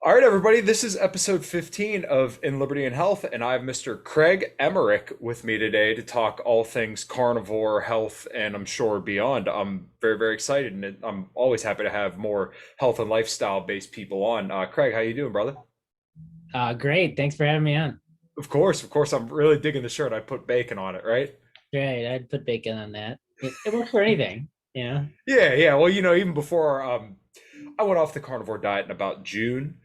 All right, everybody, this is episode 15 of In Liberty and Health, and I have Mr. Craig Emmerich with me today to talk all things carnivore, health, and I'm sure beyond. I'm very, very excited, and I'm always happy to have more health and lifestyle-based people on. Craig, how you doing, brother? Great. Thanks for having me on. Of course, I'm really digging the shirt. I put bacon on it, right? Great. I'd put bacon on that. It works for anything, you know? Yeah, yeah. Well, even before I went off the carnivore diet in about June,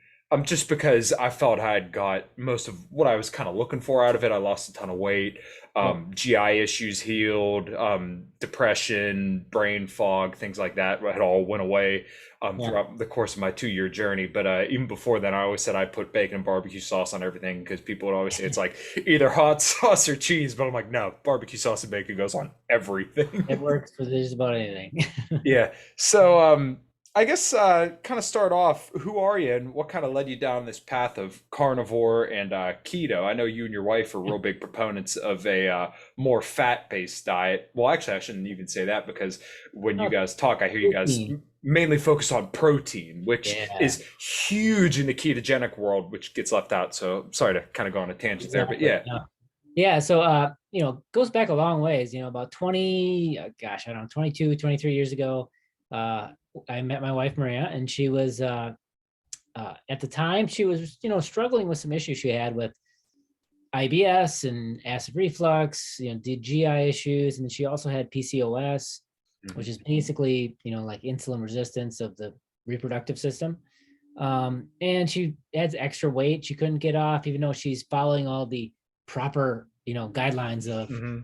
just because I felt I had got most of what I was kind of looking for out of it. I lost a ton of weight, Cool. GI issues healed, depression, brain fog, things like that had all went away Yeah. throughout the course of my 2 year journey. But even before then, I always said I put bacon and barbecue sauce on everything because people would always say it's like either hot sauce or cheese. But I'm like, no, barbecue sauce and bacon goes on It everything. works for just about anything. Yeah. So, I guess kind of start off, who are you and what kind of led you down this path of carnivore and keto? I know you and your wife are real big proponents of a more fat-based diet. Well, actually, I shouldn't even say that because when you Oh, guys talk, I hear you guys protein. mainly focus on protein, which Yeah, is huge in the ketogenic world, which gets left out. So, sorry to kind of go on a tangent there, but exactly. yeah. Yeah. Yeah. So, goes back a long ways, about 20, I don't know, 22, 23 years ago. Uh, I met my wife, Maria, and she was, at the time, she was, struggling with some issues she had with IBS and acid reflux, did GI issues, and she also had PCOS, which Mhm. is basically, like insulin resistance of the reproductive system. And she adds extra weight she couldn't get off, even though she's following all the proper, guidelines of Mhm.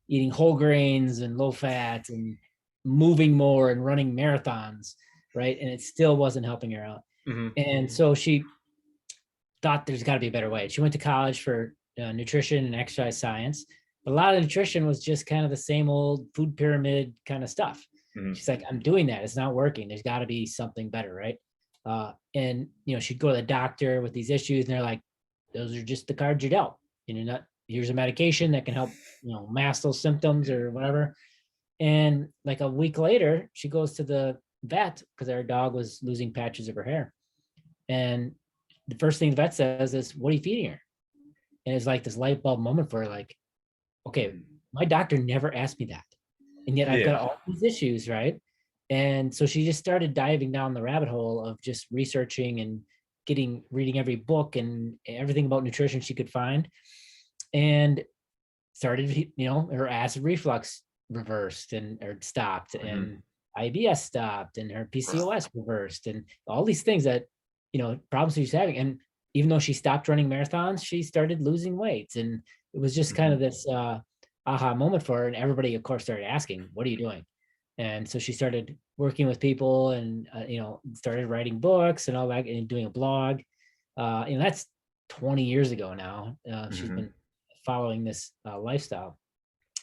eating whole grains and low fat and moving more and running marathons, right? And it still wasn't helping her out. Mhm. And so she thought there's got to be a better way. She went to college for nutrition and exercise science, but a lot of nutrition was just kind of the same old food pyramid kind of stuff. Mhm. She's like, I'm doing that. It's not working. There's got to be something better, right? And she'd go to the doctor with these issues, and they're like, those are just the cards you dealt. Not here's a medication that can help, mask those symptoms or whatever. And like a week later, she goes to the vet because our dog was losing patches of her hair. And the first thing the vet says is, what are you feeding her? And it's like this light bulb moment for her, like, okay, Mhm. my doctor never asked me that. And yet I've got Yeah. all these issues, right? And so she just started diving down the rabbit hole of just researching and reading every book and everything about nutrition she could find. And started, her acid reflux reversed and or stopped, Mhm. and IBS stopped, and her PCOS reversed, and all these things that, problems she's having. And even though she stopped running marathons, she started losing weight. And it was just kind of Mhm. this aha moment for her. And everybody, of course, started asking, what are you doing? And so she started working with people and, started writing books and all that and doing a blog. That's 20 years ago now. She's Mhm. been following this lifestyle.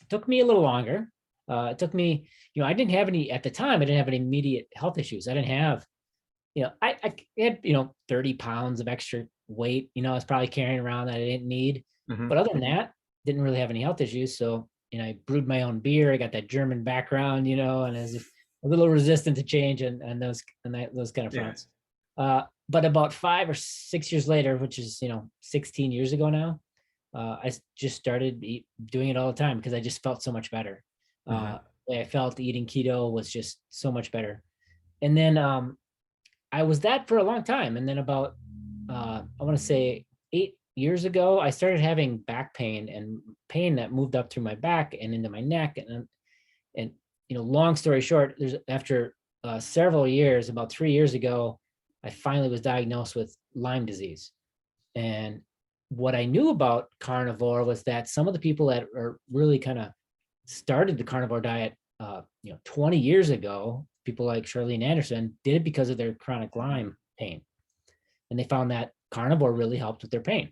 It took me a little longer. It took me, I didn't have any at the time. I didn't have any immediate health issues. I didn't have, I had, 30 pounds of extra weight. I was probably carrying around that I didn't need. Mhm. But other than that, didn't really have any health issues. So, I brewed my own beer. I got that German background, and I was a little resistant to change and those kind of Yeah. fronts. But about 5 or 6 years later, which is, 16 years ago now, I just started doing it all the time because I just felt so much better. Mhm. I felt eating keto was just so much better. And then I was that for a long time. And then about, I want to say 8 years ago, I started having back pain and pain that moved up through my back and into my neck. And long story short, there's after several years, about 3 years ago, I finally was diagnosed with Lyme disease. And what I knew about carnivore was that some of the people that are really kind of started the carnivore diet, 20 years ago, people like Charlene Anderson did it because of their chronic Lyme pain. And they found that carnivore really helped with their pain.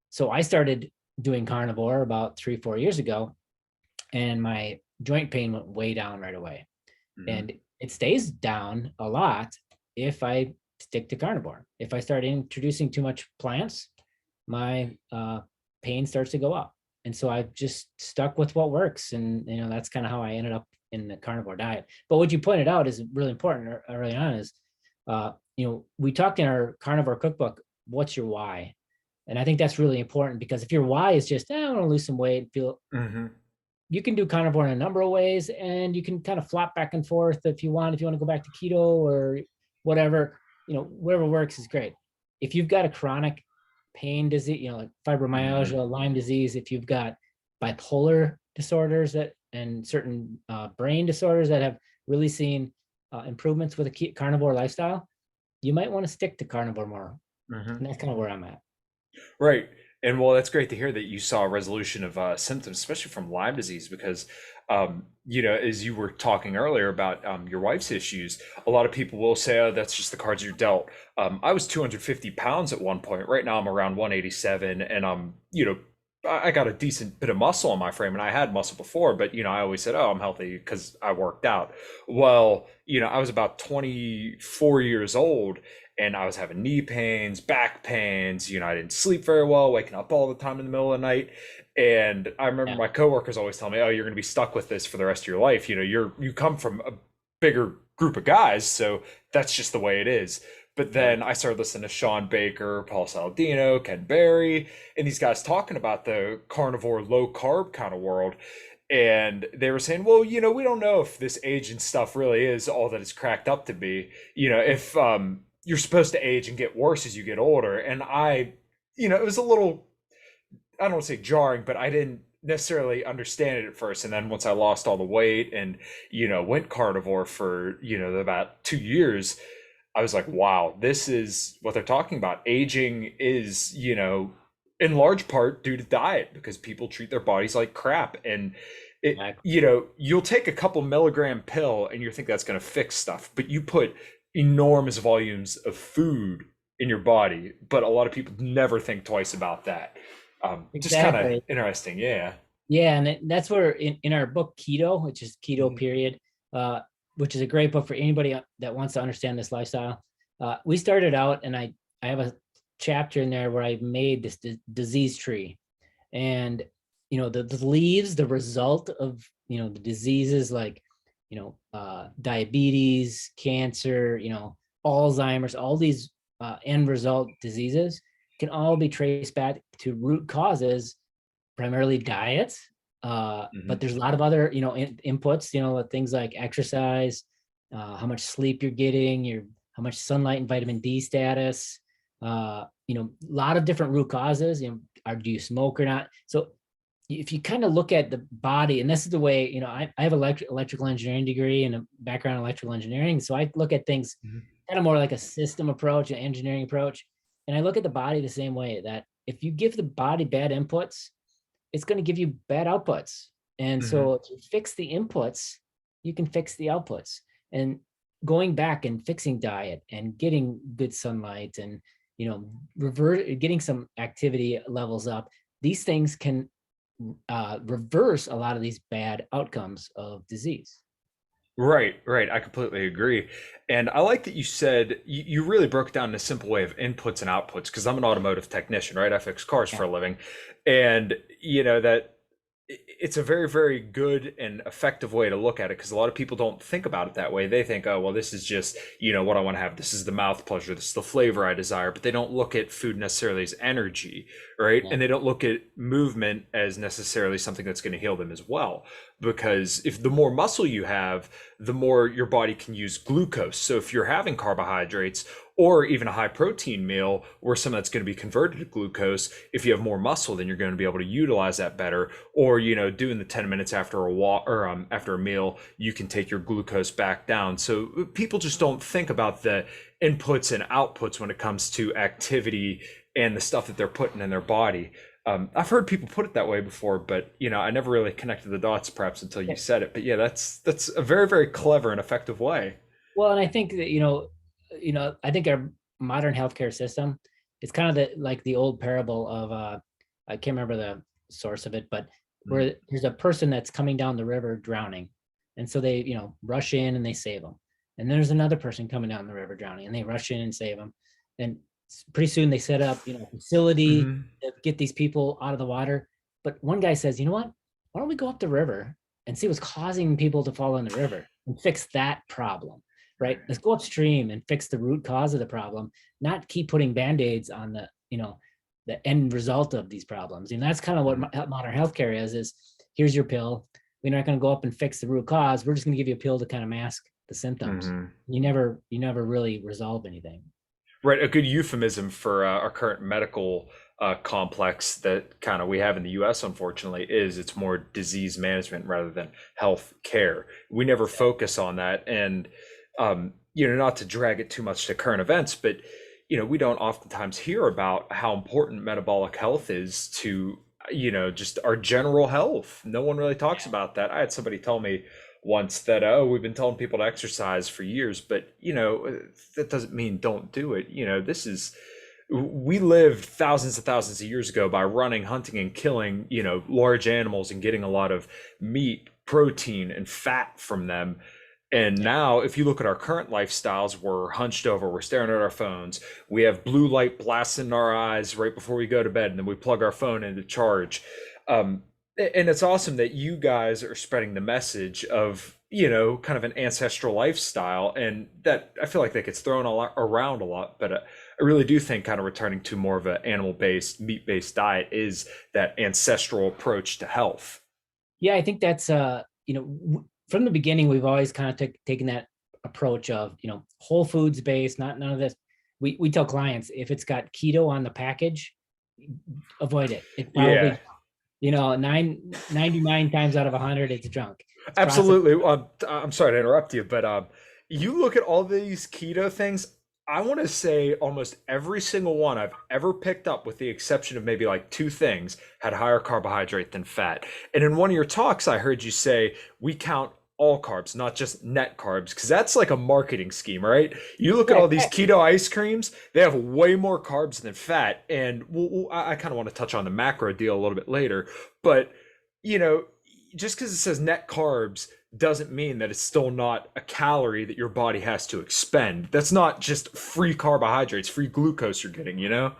So I started doing carnivore about 3, 4 years ago, and my joint pain went way down right away. Mhm. And it stays down a lot if I stick to carnivore. If I start introducing too much plants, my pain starts to go up. And so I've just stuck with what works. And, that's kind of how I ended up in the carnivore diet. But what you pointed out is really important early on is we talked in our carnivore cookbook, what's your why? And I think that's really important, because if your why is just, I want to lose some weight, feel, Hmm. you can do carnivore in a number of ways, and you can kind of flop back and forth if you want to go back to keto or whatever, whatever works is great. If you've got a chronic pain disease, like Hmm. fibromyalgia, Lyme disease, if you've got bipolar disorders that and certain brain disorders that have really seen improvements with a carnivore lifestyle, you might want to stick to carnivore more. Hmm. And that's kind of where I'm at. Right. And well, that's great to hear that you saw a resolution of symptoms, especially from Lyme disease, because, as you were talking earlier about your wife's issues, a lot of people will say, oh, that's just the cards you're dealt. I was 250 pounds at one point. Right now, I'm around 187, and I got a decent bit of muscle on my frame, and I had muscle before, but, I always said, oh, I'm healthy because I worked out. Well, I was about 24 years old, and I was having knee pains, back pains. I didn't sleep very well, waking up all the time in the middle of the night. And I remember Yeah. my coworkers always tell me, "Oh, you're going to be stuck with this for the rest of your life. You come from a bigger group of guys, so that's just the way it is." But Right. then I started listening to Sean Baker, Paul Saladino, Ken Berry, and these guys talking about the carnivore, low carb kind of world. And they were saying, well, we don't know if this aging stuff really is all that it's cracked up to be. If you're supposed to age and get worse as you get older. And it was a little, I don't want to say jarring, but I didn't necessarily understand it at first. And then once I lost all the weight and, went carnivore for, about 2 years, I was like, wow, this is what they're talking about. Aging is, in large part due to diet, because people treat their bodies like crap. And Exactly. you'll take a couple milligram pill and you think that's going to fix stuff, but you put enormous volumes of food in your body. But a lot of people never think twice about that. Just kind of Exactly. interesting. Yeah. Yeah, and that's where in our book Keto, which is Keto Mhm. Period, uh, which is a great book for anybody that wants to understand this lifestyle. We started out, and I have a chapter in there where I made this disease tree, and the leaves, the result of the diseases like diabetes, cancer, Alzheimer's, all these end result diseases can all be traced back to root causes, primarily diet. But Mhm. there's a lot of other, inputs, things like exercise, how much sleep you're getting, how much sunlight and vitamin D status, a lot of different root causes, do you smoke or not? So if you kind of look at the body, and this is the way, I have electrical engineering degree and a background in electrical engineering. So I look at things Mhm. kind of more like a system approach, an engineering approach. And I look at the body the same way, that if you give the body bad inputs, it's going to give you bad outputs. And Mhm. so if you fix the inputs, you can fix the outputs. And going back and fixing diet and getting good sunlight and, revert getting some activity levels up, these things can reverse a lot of these bad outcomes of disease. Right, right. I completely agree. And I like that you said you really broke it down in a simple way of inputs and outputs, because I'm an automotive technician, right? I fix cars Yeah. for a living. And that it's a very, very good and effective way to look at it, because a lot of people don't think about it that way. They think, oh, well, this is just, what I want to have. This is the mouth pleasure. This is the flavor I desire. But they don't look at food necessarily as energy, right? Yeah. And they don't look at movement as necessarily something that's going to heal them as well. Because if the more muscle you have, the more your body can use glucose. So if you're having carbohydrates or even a high protein meal where some of that's going to be converted to glucose, if you have more muscle, then you're going to be able to utilize that better. Or, doing the 10 minutes after a walk or after a meal, you can take your glucose back down. So people just don't think about the inputs and outputs when it comes to activity and the stuff that they're putting in their body. I've heard people put it that way before, but I never really connected the dots perhaps until you Yeah. said it. But yeah, that's a very, very clever and effective way. Well, and I think that, I think our modern healthcare system, it's kind of like the old parable of, I can't remember the source of it, but Mhm. where there's a person that's coming down the river drowning. And so they, rush in and they save them. And then there's another person coming down the river drowning, and they rush in and save them. And pretty soon they set up, a facility Mhm. to get these people out of the water. But one guy says, you know what? Why don't we go up the river and see what's causing people to fall in the river and fix that problem? right? Let's go upstream and fix the root cause of the problem, not keep putting band-aids on the, the end result of these problems. And that's kind of what modern healthcare is here's your pill. We're not going to go up and fix the root cause. We're just going to give you a pill to kind of mask the symptoms. Mm-hmm. You never really resolve anything. Right, a good euphemism for our current medical complex that kind of we have in the U.S. Unfortunately, is it's more disease management rather than health care. We never focus on that, and not to drag it too much to current events, but we don't oftentimes hear about how important metabolic health is to just our general health. No one really talks about that. I had somebody tell me once that, oh, we've been telling people to exercise for years, but that doesn't mean don't do it. We lived thousands and thousands of years ago by running, hunting, and killing large animals and getting a lot of meat, protein, and fat from them. And now, if you look at our current lifestyles, we're hunched over, we're staring at our phones, we have blue light blasting in our eyes right before we go to bed, and then we plug our phone into charge. And it's awesome that you guys are spreading the message of, kind of an ancestral lifestyle, and that I feel like that gets thrown around a lot, but I really do think kind of returning to more of an animal-based, meat-based diet is that ancestral approach to health. Yeah, I think that's from the beginning we've always kind of taken that approach of whole foods based, not none of this. We tell clients if it's got keto on the package, avoid it. It probably Yeah. 99 times out of 100 it's junk. It's processed. Absolutely. I'm sorry to interrupt you, but you look at all these keto things. I want to say almost every single one I've ever picked up, with the exception of maybe like two things, had higher carbohydrate than fat. And in one of your talks, I heard you say we count all carbs, not just net carbs, because that's like a marketing scheme, right? You look at Yeah, all these keto ice creams, they have way more carbs than fat. And I kind of want to touch on the macro deal a little bit later, but you know, just because it says net carbs doesn't mean that it's still not a calorie that your body has to expend. That's not just free carbohydrates, free glucose you're getting. and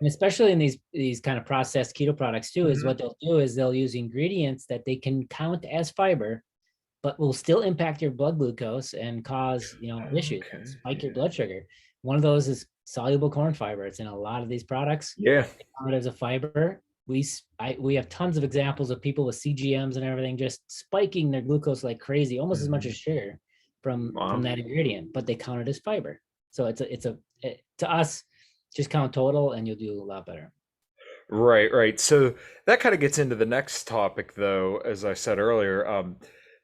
especially in these kind of processed keto products too, is Hmm. what they'll do is they'll use ingredients that they can count as fiber, but will still impact your blood glucose and cause issues, Okay. spike your Yeah. blood sugar. One of those is soluble corn fiber. It's in a lot of these products. Yeah. They count it as a fiber. We have tons of examples of people with CGMs and everything just spiking their glucose like crazy, almost as much Hmm. as sugar from Wow. that ingredient, but they count it as fiber. So to us, just count total and you'll do a lot better. Right, right. So that kind of gets into the next topic, though, as I said earlier,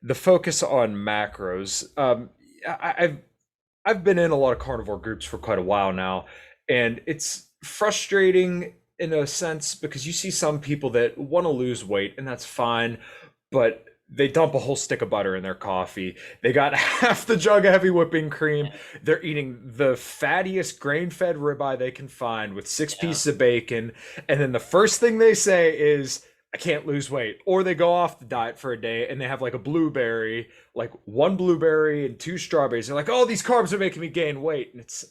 the focus on macros. I've been in a lot of carnivore groups for quite a while now, and it's frustrating in a sense because you see some people that want to lose weight, and that's fine, but they dump a whole stick of butter in their coffee. They got half the jug of heavy whipping cream. They're eating the fattiest grain-fed ribeye they can find with six Yeah. pieces of bacon, and then the first thing they say is, I can't lose weight. Or they go off the diet for a day and they have like a blueberry, like one blueberry and two strawberries. They're like, oh, these carbs are making me gain weight. And it's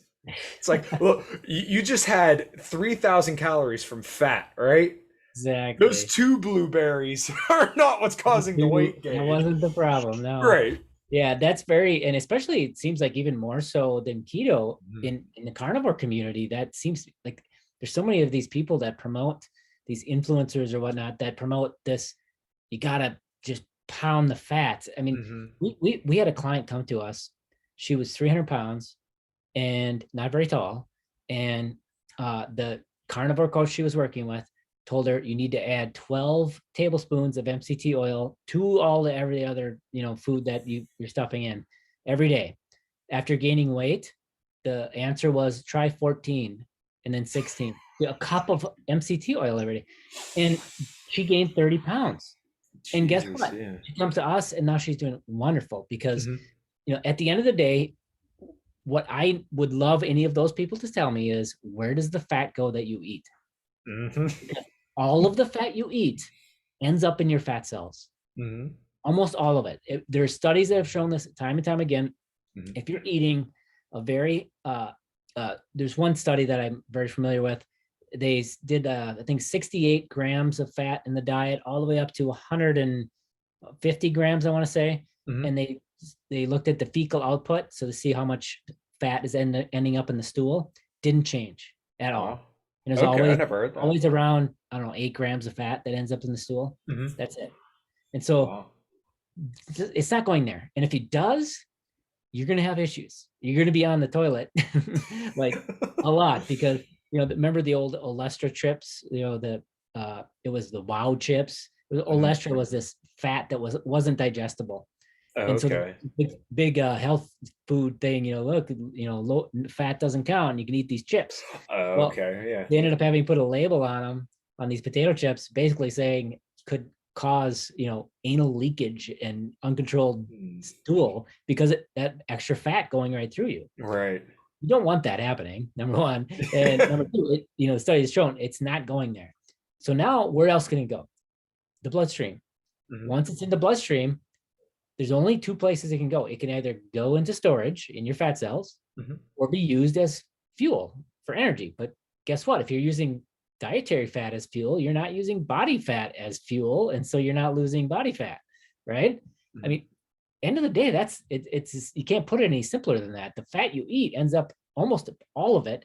like, well, you just had 3,000 calories from fat, right? Those Exactly. two blueberries are not what's causing the weight That gain. wasn't the problem. No. Right. Yeah, that's very, and especially it seems like even more so than keto Mhm. in the carnivore community. That seems like there's so many of these people that promote these influencers or whatnot that promote this. You gotta just pound the fats. I mean, Mhm. we had a client come to us. She was 300 pounds and not very tall. And the carnivore coach she was working with told her you need to add 12 tablespoons of MCT oil to all the every other food that you're stuffing in every day. After gaining weight, the answer was try 14 and then 16. A cup of MCT oil every day. And she gained 30 pounds. And guess Jesus, what? yeah. She comes to us and now she's doing wonderful because Mhm. at the end of the day, what I would love any of those people to tell me is where does the fat go that you eat? Mhm. Because all of the fat you eat ends up in your fat cells, Mhm. almost all of it. There's studies that have shown this time and time again. Mhm. If you're eating a very, there's one study that I'm very familiar with. They did, I think, 68 grams of fat in the diet, all the way up to 150 grams, I want to say. And Mhm. they looked at the fecal output, so to see how much fat is ending up in the stool. Didn't change at Wow. all. And there's Okay, I always never heard that. always around, I don't know, 8 grams of fat that ends up in the stool. Hmm. That's it. And so Wow. it's not going there. And if it does, you're going to have issues. You're going to be on the toilet like a lot because, remember the old Olestra chips, it was the Wow chips. Hmm. Olestra was this fat that wasn't digestible. And so the Okay. big health food thing, look, low fat doesn't count. You can eat these chips. Well, Okay. Yeah. they ended up having to put a label on them on these potato chips, basically saying could cause anal leakage and uncontrolled Mm. stool because that extra fat going right through you. Right. You don't want that happening, number one, and number two, the study has shown it's not going there. So now where else can it go? The bloodstream. Hmm. Once it's in the bloodstream, there's only two places it can go. It can either go into storage in your fat cells Hmm. or be used as fuel for energy. But guess what? If you're using dietary fat as fuel, you're not using body fat as fuel. And so you're not losing body fat, right? I Hmm. mean, end of the day, it's just, you can't put it any simpler than that. The fat you eat ends up almost all of it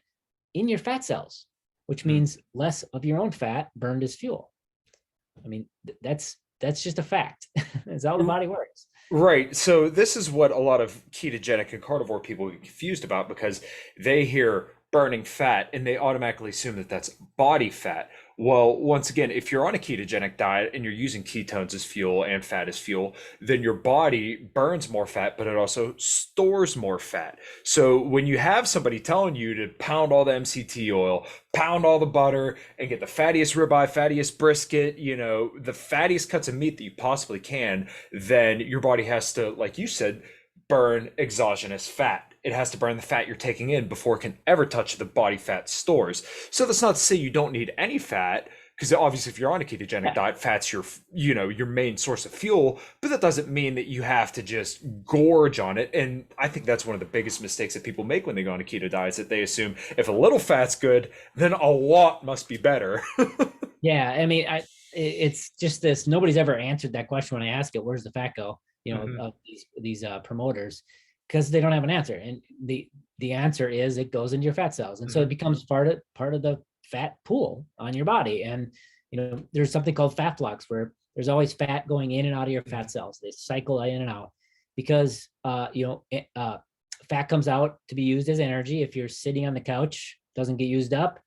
in your fat cells, which Hmm. means less of your own fat burned as fuel. I mean, that's just a fact. That's how the body works. Right. So this is what a lot of ketogenic and carnivore people get confused about because they hear burning fat and they automatically assume that that's body fat. Well, once again, if you're on a ketogenic diet and you're using ketones as fuel and fat as fuel, then your body burns more fat, but it also stores more fat. So when you have somebody telling you to pound all the MCT oil, pound all the butter, and get the fattiest ribeye, fattiest brisket, the fattiest cuts of meat that you possibly can, then your body has to, like you said, burn exogenous fat. It has to burn the fat you're taking in before it can ever touch the body fat stores. So that's not to say you don't need any fat, because obviously if you're on a ketogenic Yeah. diet, fat's your main source of fuel, but that doesn't mean that you have to just gorge on it. And I think that's one of the biggest mistakes that people make when they go on a keto diet is that they assume if a little fat's good, then a lot must be better. Yeah, I mean, it's just this. Nobody's ever answered that question when I ask it. Where's the fat go? Hmm. Of these promoters, because they don't have an answer. And the answer is it goes into your fat cells, and so it Hmm. becomes part of the fat pool on your body. And there's something called fat flux where there's always fat going in and out of your fat cells. They cycle in and out because fat comes out to be used as energy. If you're sitting on the couch, doesn't get used up,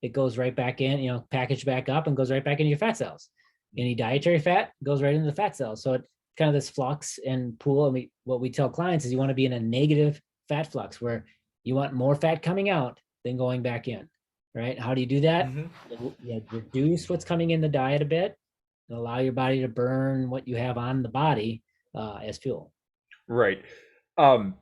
it goes right back in, packaged back up and goes right back into your fat cells. Any dietary fat goes right into the fat cells. So it's kind of this flux and pool. And what we tell clients is you want to be in a negative fat flux where you want more fat coming out than going back in, right? How do you do that? Hmm. You reduce what's coming in the diet a bit and allow your body to burn what you have on the body as fuel. Right. Um,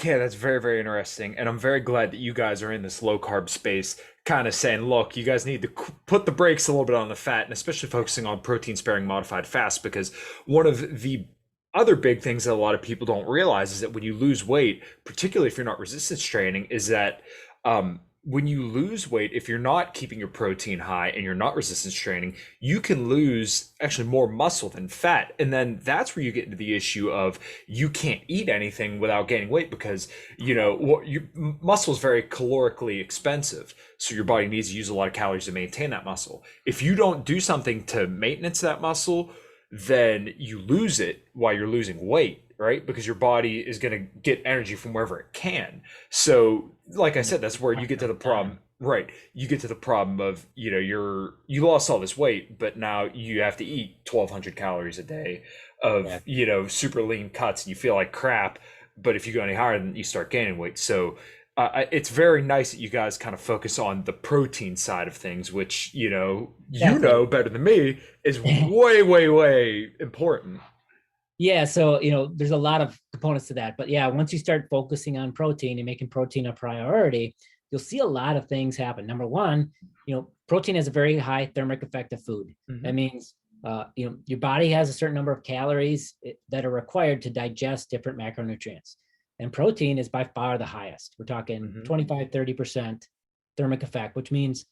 yeah, that's very, very interesting. And I'm very glad that you guys are in this low carb space, kind of saying, look, you guys need to put the brakes a little bit on the fat and especially focusing on protein sparing modified fast because one of the other big things that a lot of people don't realize is that when you lose weight, particularly if you're not resistance training, is that when you lose weight, if you're not keeping your protein high and you're not resistance training, you can lose actually more muscle than fat. And then that's where you get into the issue of you can't eat anything without gaining weight because, muscle is very calorically expensive. So your body needs to use a lot of calories to maintain that muscle. If you don't do something to maintenance that muscle, then you lose it while you're losing weight, right? Because your body is going to get energy from wherever it can. So, like I And said, that's where you get to the time. problem, right? You get to the problem of, you lost all this weight, but now you have to eat 1,200 calories a day of, Yeah. super lean cuts and you feel like crap. But if you go any higher, then you start gaining weight. So, it's very nice that you guys kind of focus on the protein side of things, which Exactly. better than me is way, way, way important. Yeah, so there's a lot of components to that, but yeah, once you start focusing on protein and making protein a priority, you'll see a lot of things happen. Number one, protein has a very high thermic effect of food. That Hmm. means your body has a certain number of calories that are required to digest different macronutrients, and protein is by far the highest. We're talking Hmm. 25-30% thermic effect, which means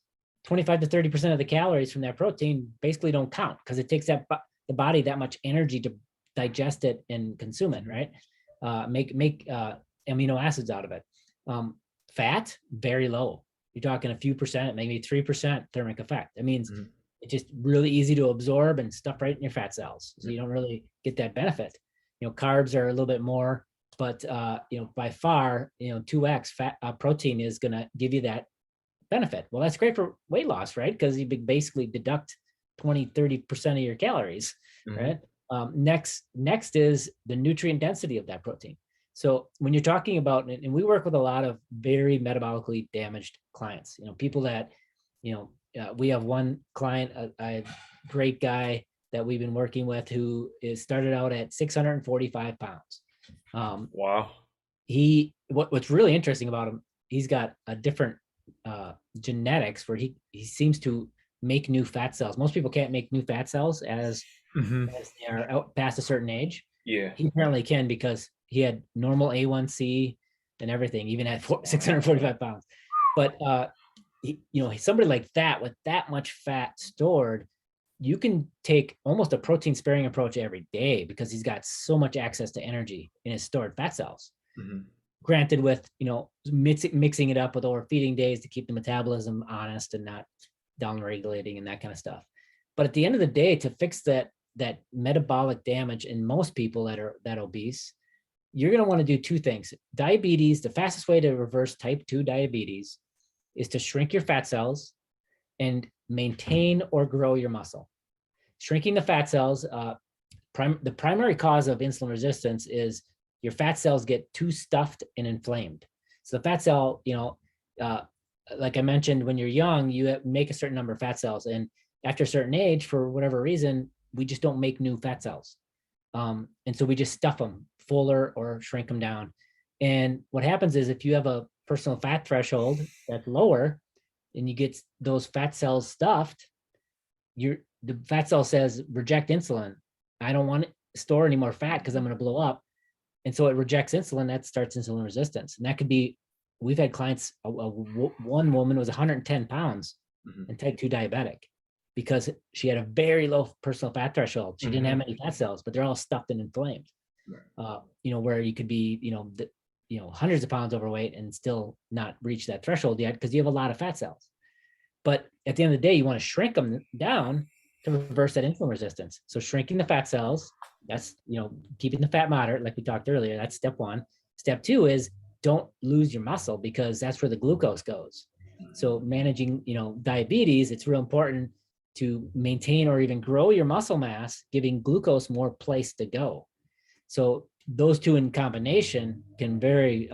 25 to 30% of the calories from that protein basically don't count because it takes the body that much energy to digest it and consume it, Hmm. right? make amino acids out of it. Fat, very low. You're talking a few percent, maybe 3% thermic effect. That means Mhm. it's just really easy to absorb and stuff right in your fat cells. So you don't really get that benefit. Carbs are a little bit more, but by far, 2x fat protein is going to give you that benefit. Well, that's great for weight loss, right? Because you basically deduct 20-30% of your calories, Mhm. right? Next is the nutrient density of that protein. So when you're talking about, and we work with a lot of very metabolically damaged clients, people that, we have one client, a great guy that we've been working with who is started out at 645 pounds. Wow. What's really interesting about him, he's got a different genetics where he seems to make new fat cells. Most people can't make new fat cells Mhm. as they are out past a certain age. Yeah. He apparently can because he had normal A1C and everything, even at 645 pounds. But somebody like that with that much fat stored, you can take almost a protein sparing approach every day because he's got so much access to energy in his stored fat cells. Mhm. Granted, with mixing it up with overfeeding days to keep the metabolism honest and not down regulating and that kind of stuff. But at the end of the day, to fix that metabolic damage in most people that are that obese, you're going to want to do two things. Diabetes, the fastest way to reverse type 2 diabetes is to shrink your fat cells and maintain or grow your muscle. Shrinking the fat cells, the primary cause of insulin resistance is your fat cells get too stuffed and inflamed. So the fat cell, uh, like I mentioned, when you're young, you make a certain number of fat cells, and after a certain age, for whatever reason, we just don't make new fat cells, and so we just stuff them fuller or shrink them down. And what happens is if you have a personal fat threshold that's lower, and you get those fat cells stuffed, the fat cell says reject insulin. I don't want to store any more fat because I'm going to blow up. And so it rejects insulin. That starts insulin resistance. And that could be, we've had clients, one woman was 110 pounds Mhm. and type 2 diabetic because she had a very low personal fat threshold. She didn't have Mhm. many fat cells, but they're all stuffed and inflamed. Where you could be, hundreds of pounds overweight and still not reach that threshold yet because you have a lot of fat cells. But at the end of the day, you want to shrink them down to reverse that insulin resistance. So shrinking the fat cells, that's, keeping the fat moderate, like we talked earlier, that's step one. Step two is don't lose your muscle because that's where the glucose goes. So managing, diabetes, it's real important to maintain or even grow your muscle mass, giving glucose more place to go. So those two in combination can very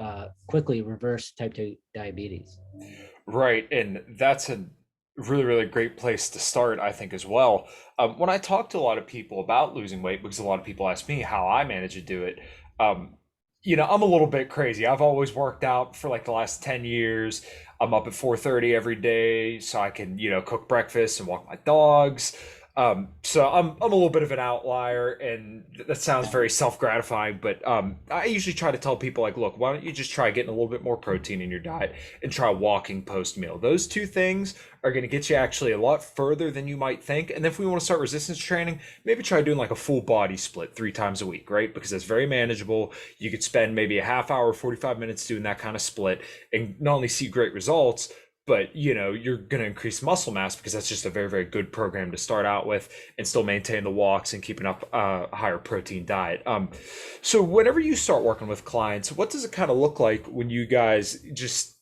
quickly reverse type 2 diabetes. Right, and that's a really, really great place to start, I think, as well. When I talk to a lot of people about losing weight, because a lot of people ask me how I manage to do it, um, I'm a little bit crazy. I've always worked out for like the last 10 years. I'm up at 4:30 every day so I can, cook breakfast and walk my dogs. So I'm a little bit of an outlier, and that sounds very self-gratifying, but I usually try to tell people like, look, why don't you just try getting a little bit more protein in your diet and try walking post meal. Those two things are going to get you actually a lot further than you might think. And if we want to start resistance training, maybe try doing like a full body split 3 times a week, right? Because that's very manageable. You could spend maybe a half hour, 45 minutes doing that kind of split and not only see great results, but you're going to increase muscle mass because that's just a very, very good program to start out with and still maintain the walks and keeping up a higher protein diet. So whenever you start working with clients, what does it kind of look like when you guys just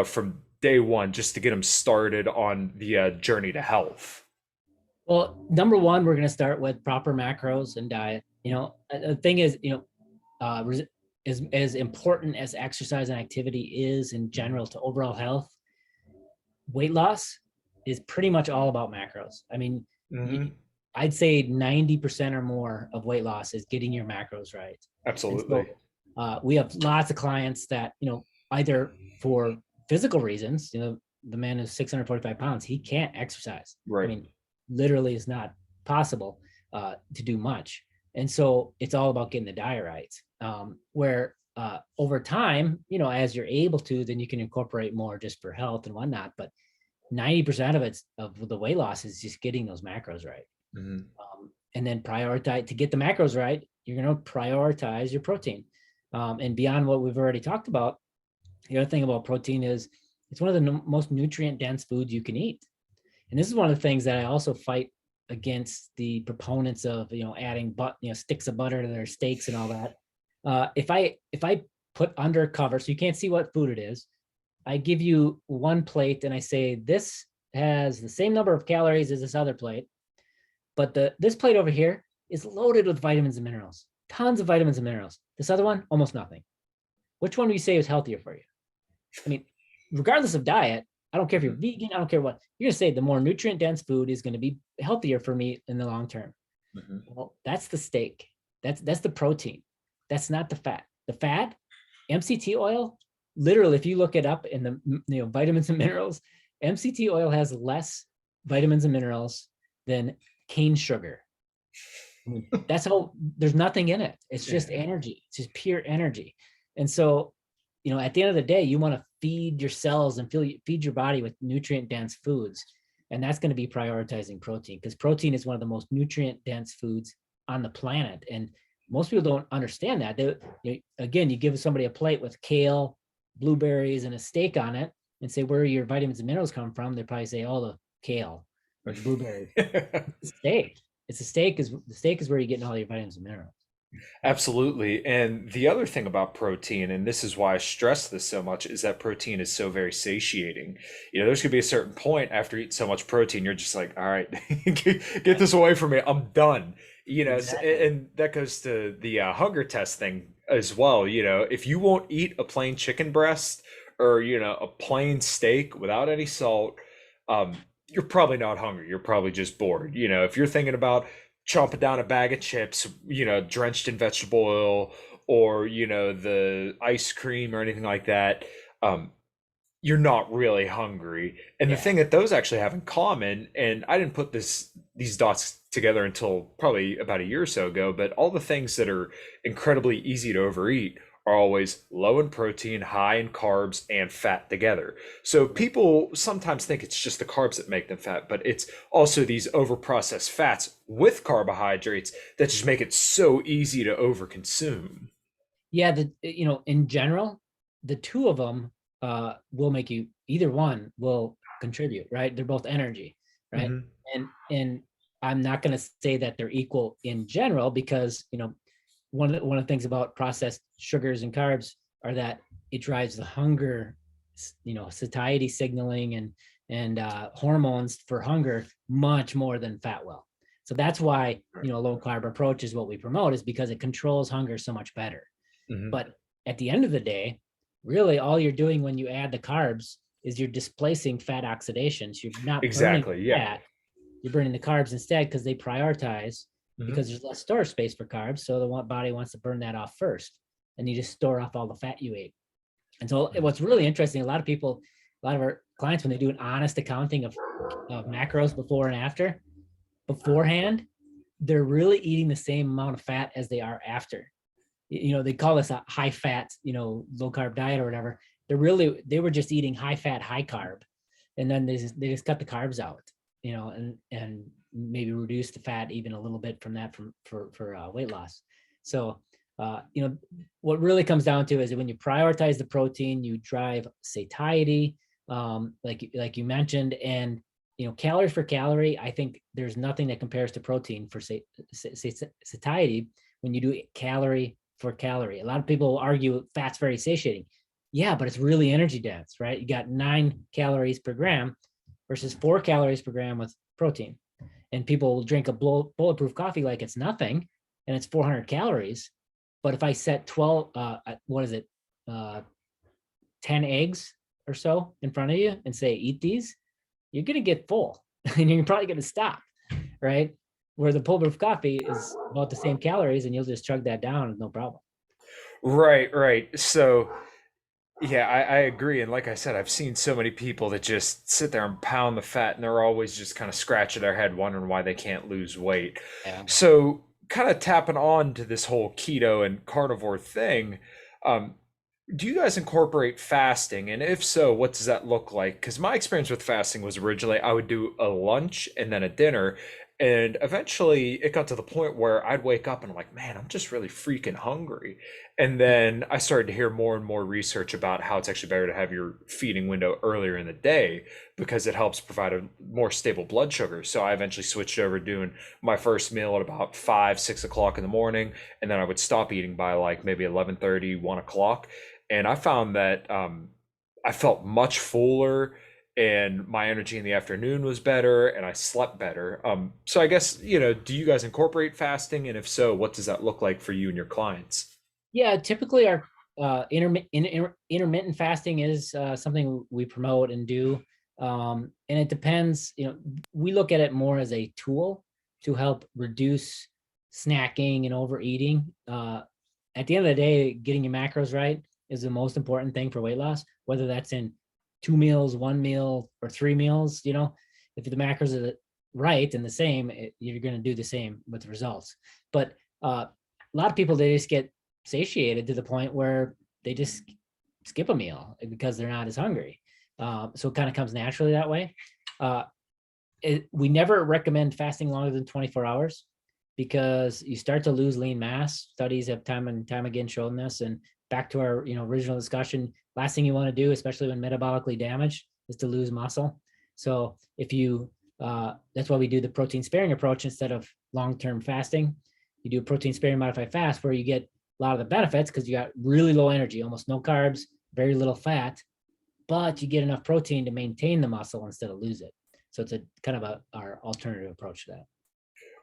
from day one, just to get them started on the journey to health? Well, number one, we're going to start with proper macros and diet. The thing is, as important as exercise and activity is in general to overall health, weight loss is pretty much all about macros. I mean, Mm-hmm. I'd say 90% or more of weight loss is getting your macros right. And Absolutely. so we have lots of clients that, either for physical reasons, the man is 645 pounds, he can't exercise. I Right. mean, literally is not possible to do much. And so it's all about getting the diet right. Where over time, as you're able to, then you can incorporate more just for health and whatnot. But 90% of it's of the weight loss is just getting those macros right. Mm-hmm. And then prioritize to get the macros right. You're going to prioritize your protein. And beyond what we've already talked about, the other thing about protein is it's one of the most nutrient dense foods you can eat. And this is one of the things that I also fight against the proponents of, adding sticks of butter to their steaks and all that. If I put under cover, so you can't see what food it is, I give you one plate and I say this has the same number of calories as this other plate, but this plate over here is loaded with vitamins and minerals, tons of vitamins and minerals. This other one, almost nothing. Which one do you say is healthier for you? I mean, regardless of diet, I don't care if you're vegan, I don't care what, you're gonna say the more nutrient dense food is gonna be healthier for me in the long term. Mm-hmm. Well, that's the steak. That's the protein. That's not the fat. The fat, MCT oil, literally, if you look it up in the vitamins and minerals, MCT oil has less vitamins and minerals than cane sugar. I mean, that's how there's nothing in it. It's just energy. It's just pure energy. And so, at the end of the day, you want to feed your cells and feed your body with nutrient dense foods. And that's going to be prioritizing protein, because protein is one of the most nutrient dense foods on the planet. And most people don't understand that. Again, you give somebody a plate with kale, blueberries, and a steak on it and say, where your vitamins and minerals come from? They probably say, oh, the kale or the blueberries. It's a steak. The steak is where you're getting all your vitamins and minerals. Absolutely. And the other thing about protein, and this is why I stress this so much, is that protein is so very satiating. There's going to be a certain point after eating so much protein, you're just like, all right, get this away from me. I'm done. Exactly. And that goes to the hunger test thing as well. If you won't eat a plain chicken breast or, a plain steak without any salt, you're probably not hungry. You're probably just bored. If you're thinking about chomping down a bag of chips, drenched in vegetable oil, or, the ice cream or anything like that, um, you're not really hungry. And the Yeah. thing that those actually have in common, and I didn't put these dots together until probably about a year or so ago, but all the things that are incredibly easy to overeat are always low in protein, high in carbs, and fat together. So people sometimes think it's just the carbs that make them fat, but it's also these overprocessed fats with carbohydrates that just make it so easy to overconsume. Yeah. In general, the two of them will make you, either one will contribute, right? They're both energy, right? Hmm. And I'm not going to say that they're equal in general, because one of the things about processed sugars and carbs are that it drives the hunger, satiety signaling and hormones for hunger much more than fat will. So that's why low carb approach is what we promote, is because it controls hunger so much better. Hmm. But at the end of the day, really all you're doing when you add the carbs is you're displacing fat oxidations. You're not burning Exactly. Yeah. fat, you're burning the carbs instead, because they prioritize, Hmm. because there's less storage space for carbs. So the body wants to burn that off first. And you just store off all the fat you ate. And so what's really interesting, a lot of our clients, when they do an honest accounting of macros before and after, beforehand, they're really eating the same amount of fat as they are after. They call this a high fat, low carb diet or whatever. They were just eating high fat, high carb. And then they just cut the carbs out, and maybe reduce the fat even a little bit from that for weight loss. So, what really comes down to is when you prioritize the protein, you drive satiety, like you mentioned, and calories for calorie. I think there's nothing that compares to protein for satiety when you do calorie for calorie. A lot of people argue fat's very satiating. Yeah, but it's really energy dense, right? You got 9 calories per gram versus 4 calories per gram with protein. And people will drink a bulletproof coffee like it's nothing, and it's 400 calories. But if I set 12, what is it, 10 eggs or so in front of you and say, eat these, you're going to get full and you're probably going to stop, right? Where the bulletproof coffee is about the same calories and you'll just chug that down with no problem. Right, right. So, yeah, I agree. And like I said, I've seen so many people that just sit there and pound the fat, and they're always just kind of scratching their head wondering why they can't lose weight. Yeah. So, kind of tapping on to this whole keto and carnivore thing, um, do you guys incorporate fasting? And if so, what does that look like? Because my experience with fasting was originally I would do a lunch and then a dinner. And eventually it got to the point where I'd wake up and I'm like, man, I'm just really freaking hungry. And then I started to hear more and more research about how it's actually better to have your feeding window earlier in the day because it helps provide a more stable blood sugar. So I eventually switched over to doing my first meal at about 5, 6 o'clock in the morning. And then I would stop eating by like maybe 11:30, 1 o'clock. And I found that I felt much fuller and my energy in the afternoon was better and I slept better. So I guess, do you guys incorporate fasting? And if so, what does that look like for you and your clients? Yeah, typically our intermittent fasting is something we promote and do. And it depends, we look at it more as a tool to help reduce snacking and overeating. At the end of the day, getting your macros right is the most important thing for weight loss, whether that's in 2 meals, 1 meal, or 3 meals. If the macros are right and the same, you're going to do the same with the results. But a lot of people, they just get satiated to the point where they just skip a meal because they're not as hungry. So it kind of comes naturally that way. Uh, we never recommend fasting longer than 24 hours because you start to lose lean mass. Studies have time and time again shown this. And back to our original discussion, last thing you want to do, especially when metabolically damaged, is to lose muscle. So if you, that's why we do the protein sparing approach instead of long-term fasting. You do a protein sparing modified fast where you get a lot of the benefits because you got really low energy, almost no carbs, very little fat, but you get enough protein to maintain the muscle instead of lose it. So it's a kind of our alternative approach to that.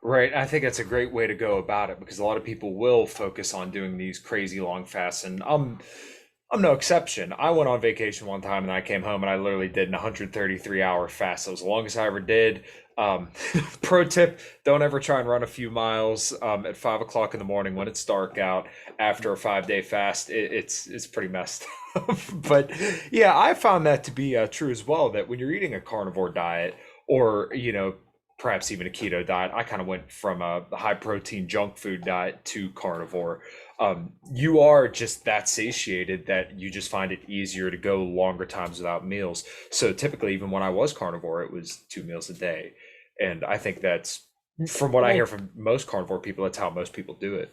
Right. I think that's a great way to go about it because a lot of people will focus on doing these crazy long fasts, and I'm no exception. I went on vacation one time and I came home and I literally did an 133-hour fast. It was the longest I ever did. Um, Pro tip: don't ever try and run a few miles at 5 o'clock in the morning when it's dark out after a 5-day fast. It's pretty messed up. But yeah, I found that to be true as well. That when you're eating a carnivore diet, or perhaps even a keto diet. I kind of went from a high protein junk food diet to carnivore. You are just that satiated that you just find it easier to go longer times without meals. So typically, even when I was carnivore, it was 2 meals a day. And I think that's, from what I hear Right. from most carnivore people, that's how most people do it.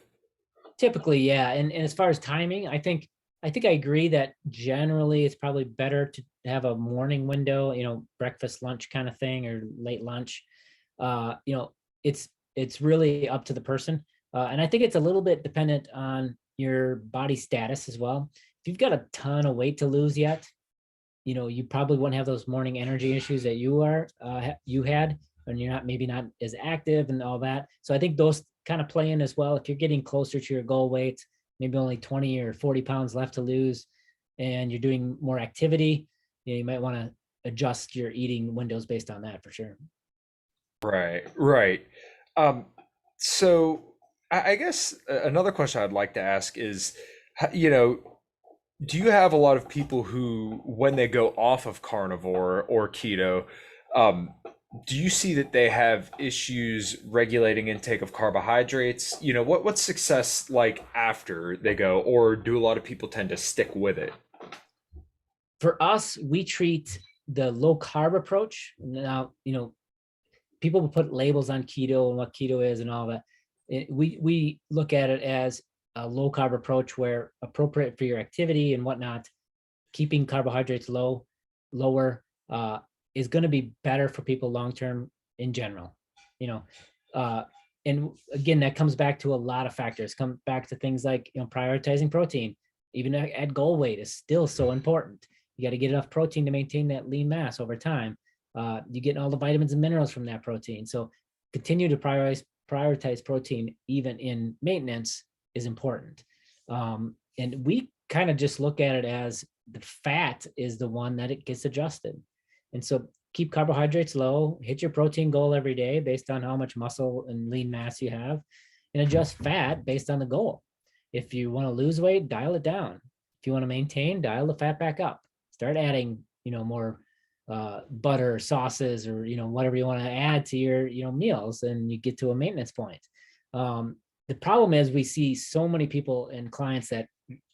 Typically, yeah. And as far as timing, I think I agree that generally it's probably better to have a morning window, breakfast, lunch kind of thing, or late lunch. Uh, you know, it's really up to the person. And I think it's a little bit dependent on your body status as well. If you've got a ton of weight to lose yet, you probably wouldn't have those morning energy issues that you had, and you're not maybe not as active and all that. So I think those kind of play in as well. If you're getting closer to your goal weight, maybe only 20 or 40 pounds left to lose, and you're doing more activity, you might want to adjust your eating windows based on that for sure. Right, right. Um, so I guess another question I'd like to ask is, do you have a lot of people who, when they go off of carnivore or keto, um, do you see that they have issues regulating intake of carbohydrates? What's success like after they go, or do a lot of people tend to stick with it? For us, we treat the low carb approach. Now, people will put labels on keto and what keto is and all that. We look at it as a low carb approach where appropriate for your activity and whatnot, keeping carbohydrates lower, is going to be better for people long term in general. You know, uh, and again, that comes back to a lot of factors. Come back to things like prioritizing protein, even at goal weight, is still so important. You got to get enough protein to maintain that lean mass over time. You get all the vitamins and minerals from that protein. So continue to prioritize protein even in maintenance is important. And we kind of just look at it as the fat is the one that it gets adjusted. And so keep carbohydrates low, hit your protein goal every day based on how much muscle and lean mass you have, and adjust fat based on the goal. If you want to lose weight, dial it down. If you want to maintain, dial the fat back up. Start adding, more butter, sauces, or whatever you want to add to your meals, and you get to a maintenance point. Um, the problem is we see so many people and clients that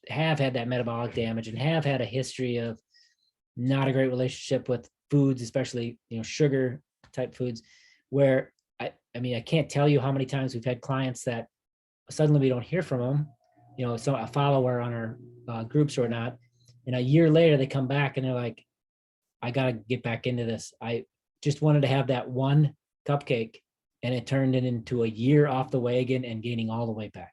have had that metabolic damage and have had a history of not a great relationship with foods, especially sugar type foods, where I mean, I can't tell you how many times we've had clients that suddenly we don't hear from them, so a follower on our groups or not. And a year later, they come back and they're like, I got to get back into this. I just wanted to have that one cupcake, and it turned it into a year off the wagon and gaining all the way back.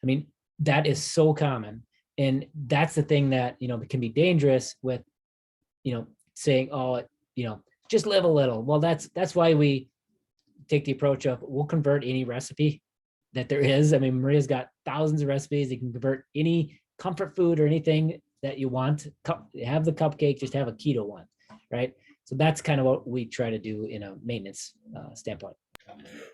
I mean, that is so common. And that's the thing that, can be dangerous with, saying, oh, just live a little. Well, that's why we take the approach of we'll convert any recipe that there is. I mean, Maria's got thousands of recipes. You can convert any comfort food or anything that you want. Have the cupcake, just have a keto one, right? So that's kind of what we try to do in a maintenance standpoint.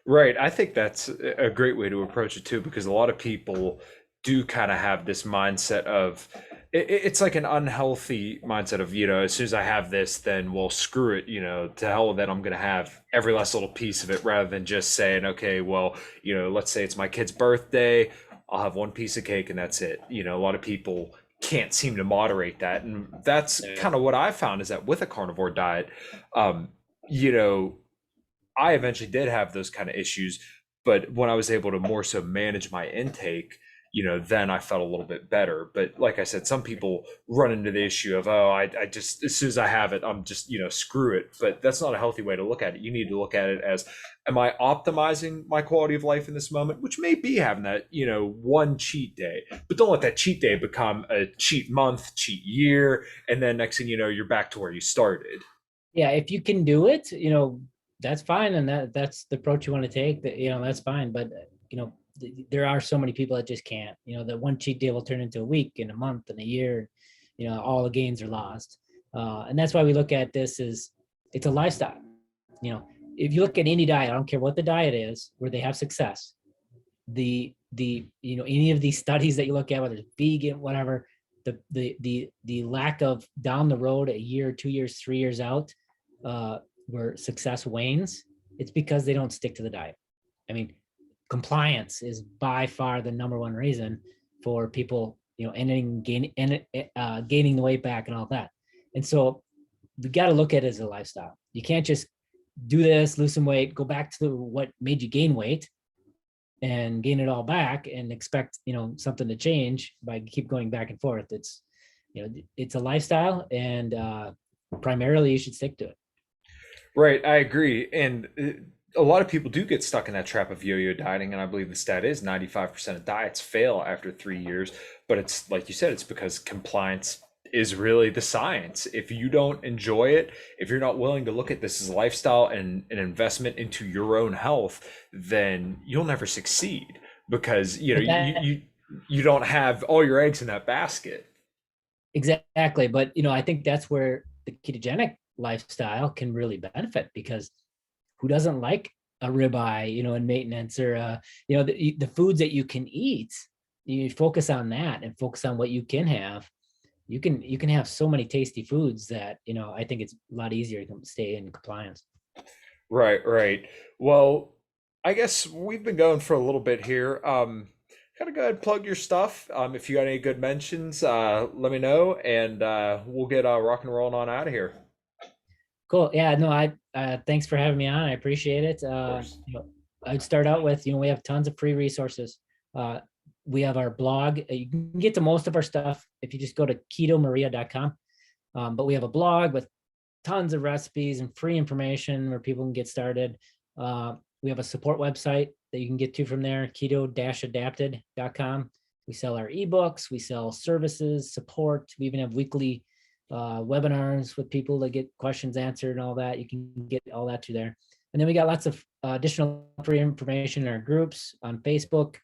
Right. I think that's a great way to approach it too, because a lot of people do kind of have this mindset of it's like an unhealthy mindset of, as soon as I have this, then well, screw it, to hell with it. I'm going to have every last little piece of it rather than just saying, okay, well, let's say it's my kid's birthday. I'll have one piece of cake and that's it. A lot of people can't seem to moderate that. And that's kind of what I found is that with a carnivore diet, um, you know, I eventually did have those kind of issues, but when I was able to more so manage my intake, then I felt a little bit better. But like I said, some people run into the issue of, oh, I just, as soon as I have it, I'm just, screw it. But that's not a healthy way to look at it. You need to look at it as, am I optimizing my quality of life in this moment, which may be having that, one cheat day, but don't let that cheat day become a cheat month, cheat year. And then next thing you know, you're back to where you started. Yeah, if you can do it, that's fine, and that's the approach you want to take. That that's fine. But there are so many people that just can't. That one cheat day will turn into a week and a month and a year. All the gains are lost, and that's why we look at this as it's a lifestyle. If you look at any diet, I don't care what the diet is, where they have success. The any of these studies that you look at, whether it's vegan, whatever, the lack of down the road a year, 2 years, 3 years out, where success wanes, it's because they don't stick to the diet. I mean, compliance is by far the number one reason for people, gaining the weight back and all that. And so we got to look at it as a lifestyle. You can't just do this, lose some weight, go back to what made you gain weight and gain it all back and expect, something to change by keep going back and forth. It's, it's a lifestyle, and primarily you should stick to it. Right, I agree. And a lot of people do get stuck in that trap of yo-yo dieting, and I believe the stat is 95% of diets fail after 3 years. But it's like you said, it's because compliance is really the science. If you don't enjoy it, if you're not willing to look at this as a lifestyle and an investment into your own health, then you'll never succeed because you don't have all your eggs in that basket. Exactly. But, I think that's where the ketogenic lifestyle can really benefit, because who doesn't like a ribeye, in maintenance, or, the foods that you can eat, you focus on that and focus on what you can have. You can have so many tasty foods that, I think it's a lot easier to stay in compliance. Right, right. Well, I guess we've been going for a little bit here. Gotta go ahead and plug your stuff. If you got any good mentions, let me know, and we'll get rock and rolling on out of here. Cool. Yeah, no, thanks for having me on. I appreciate it. Of course. I'd start out with, we have tons of free resources. We have our blog. You can get to most of our stuff if you just go to ketomaria.com. But we have a blog with tons of recipes and free information where people can get started. We have a support website that you can get to from there, keto-adapted.com. We sell our ebooks, we sell services, support. We even have weekly webinars with people that get questions answered and all that. You can get all that through there. And then we got lots of additional free information in our groups on Facebook.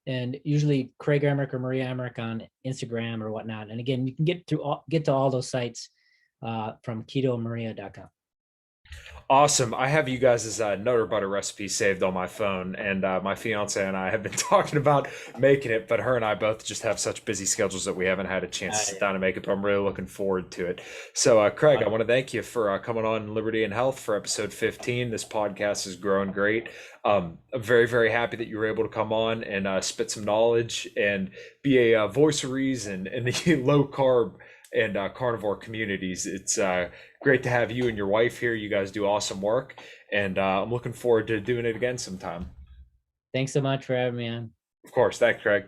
And usually Craig Emmerich or Maria Emmerich on Instagram or whatnot. And again, you can get to all those sites from ketomaria.com. Awesome. I have you guys' Nutter Butter recipe saved on my phone, and my fiance and I have been talking about making it, but her and I both just have such busy schedules that we haven't had a chance to sit down and make it, but I'm really looking forward to it. So, Craig, I want to thank you for coming on Liberty and Health for episode 15. This podcast is growing great. I'm very, very happy that you were able to come on and spit some knowledge and be a voice of reason in the low carb and carnivore communities. It's great to have you and your wife here. You guys do awesome work, and I'm looking forward to doing it again sometime. Thanks so much for having me on. Of course, thanks, Craig.